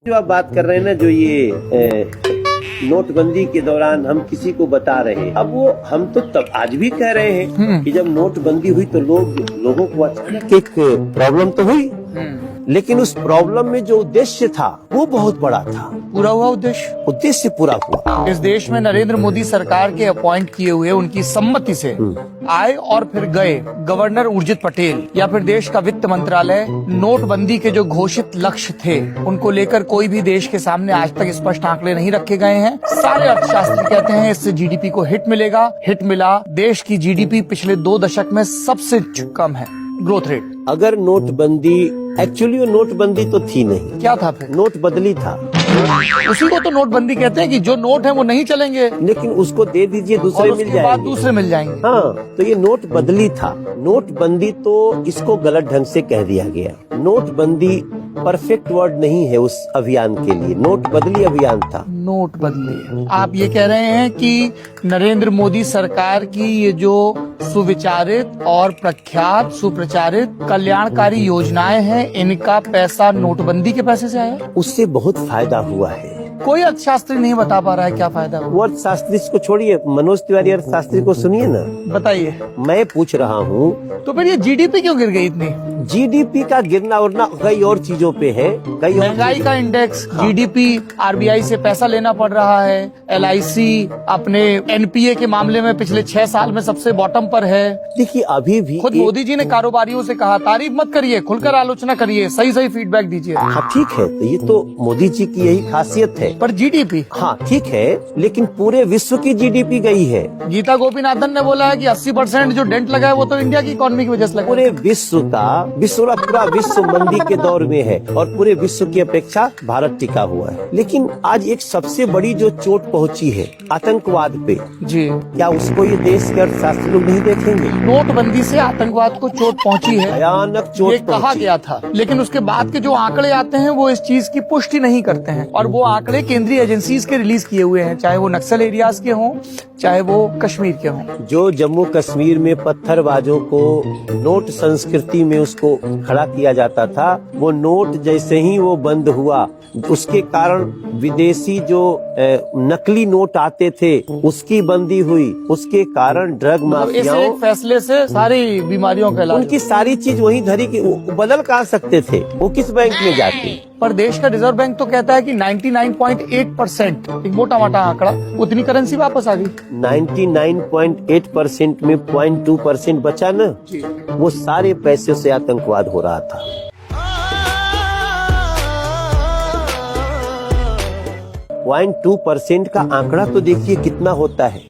जो आप बात कर रहे हैं ना, जो ये नोटबंदी के दौरान हम किसी को बता रहे हैं, अब वो हम तो तब आज भी कह रहे हैं कि जब नोटबंदी हुई तो लोगों को अचानक एक प्रॉब्लम तो हुई, लेकिन उस प्रॉब्लम में जो उद्देश्य था वो बहुत बड़ा था। पूरा हुआ उद्देश्य पूरा हुआ। इस देश में नरेंद्र मोदी सरकार के अपॉइंट किए हुए, उनकी सम्मति से आए और फिर गए गवर्नर उर्जित पटेल या फिर देश का वित्त मंत्रालय, नोटबंदी के जो घोषित लक्ष्य थे उनको लेकर कोई भी देश के सामने आज तक स्पष्ट आंकड़े नहीं रखे गए हैं। सारे अर्थशास्त्री कहते हैं इससे जीडीपी को हिट मिलेगा। हिट मिला। देश की जीडीपी पिछले 2 दशक में सबसे कम है ग्रोथ रेट। अगर नोटबंदी, एक्चुअली वो नोटबंदी तो थी नहीं, क्या था फिर? नोट बदली था। उसी को तो नोटबंदी कहते हैं कि जो नोट है वो नहीं चलेंगे, लेकिन उसको दे दीजिए, दूसरे मिल जाएंगे। बाद दूसरे मिल जाएंगे। हाँ, तो ये नोट बदली था। नोटबंदी तो इसको गलत ढंग से कह दिया गया। नोटबंदी परफेक्ट वर्ड नहीं है उस अभियान के लिए, नोट बदली अभियान था। नोट बदली। आप ये कह रहे हैं कि नरेंद्र मोदी सरकार की ये जो सुविचारित और प्रख्यात सुप्रचारित कल्याणकारी योजनाएं हैं, इनका पैसा नोटबंदी के पैसे से आया? उससे बहुत फायदा हुआ है। कोई अर्थशास्त्री नहीं बता पा रहा है क्या फायदा हुआ। वो अर्थशास्त्री को छोड़िए, मनोज तिवारी अर्थशास्त्री को सुनिए ना। बताइए। मैं पूछ रहा हूँ तो फिर ये जीडीपी क्यों गिर गई इतनी? जीडीपी का गिरना उड़ना कई और चीजों पे है। महंगाई का इंडेक्स, जीडीपी, आरबीआई से पैसा लेना पड़ रहा है, एलआईसी अपने एनपीए के मामले में पिछले 6 साल में सबसे बॉटम पर है। देखिए अभी भी खुद मोदी जी ने कारोबारियों से कहा तारीफ मत करिए, खुलकर आलोचना करिए, सही सही फीडबैक दीजिए। हाँ ठीक है, तो ये तो मोदी जी की यही खासियत है। पर जीडीपी, हाँ ठीक है, लेकिन पूरे विश्व की जीडीपी गई है। गीता गोपीनाथन ने बोला है कि 80% जो डेंट लगा है वो तो इंडिया की इकोनॉमी की वजह से लगा। पूरे विश्व का, पूरा विश्व मंदी के दौर में है और पूरे विश्व की अपेक्षा भारत टिका हुआ है। लेकिन आज एक सबसे बड़ी जो चोट पहुंची है आतंकवाद पे जी, क्या उसको ये देश के अर्थशास्त्री लोग नहीं देखेंगे? नोटबंदी से आतंकवाद को चोट पहुंची है, भयानक चोट ये कहा गया था, लेकिन उसके बाद के जो आंकड़े आते हैं वो इस चीज की पुष्टि नहीं करते हैं। और वो आंकड़े केंद्रीय एजेंसीज के रिलीज किए हुए हैं, चाहे वो नक्सल एरियाज के हों, चाहे वो कश्मीर के हों। जो जम्मू कश्मीर में पत्थरबाजों को नोट संस्कृति में उसको खड़ा किया जाता था, वो नोट जैसे ही वो बंद हुआ, उसके कारण विदेशी जो नकली नोट आते थे उसकी बंदी हुई। उसके कारण ड्रग माफियाओं, एक फैसले से सारी बीमारियों का इलाज, उनकी सारी चीज वहीं धरी की बदल कहाँ सकते थे, वो किस बैंक में जाते? पर देश का रिजर्व बैंक तो कहता है कि 99.8%, एक मोटा मोटा आंकड़ा, उतनी करेंसी वापस आ गई। 99.8% में 0.2% बचा ना, वो सारे पैसे से आतंकवाद हो रहा था। 0.2% का आंकड़ा तो देखिए कितना होता है।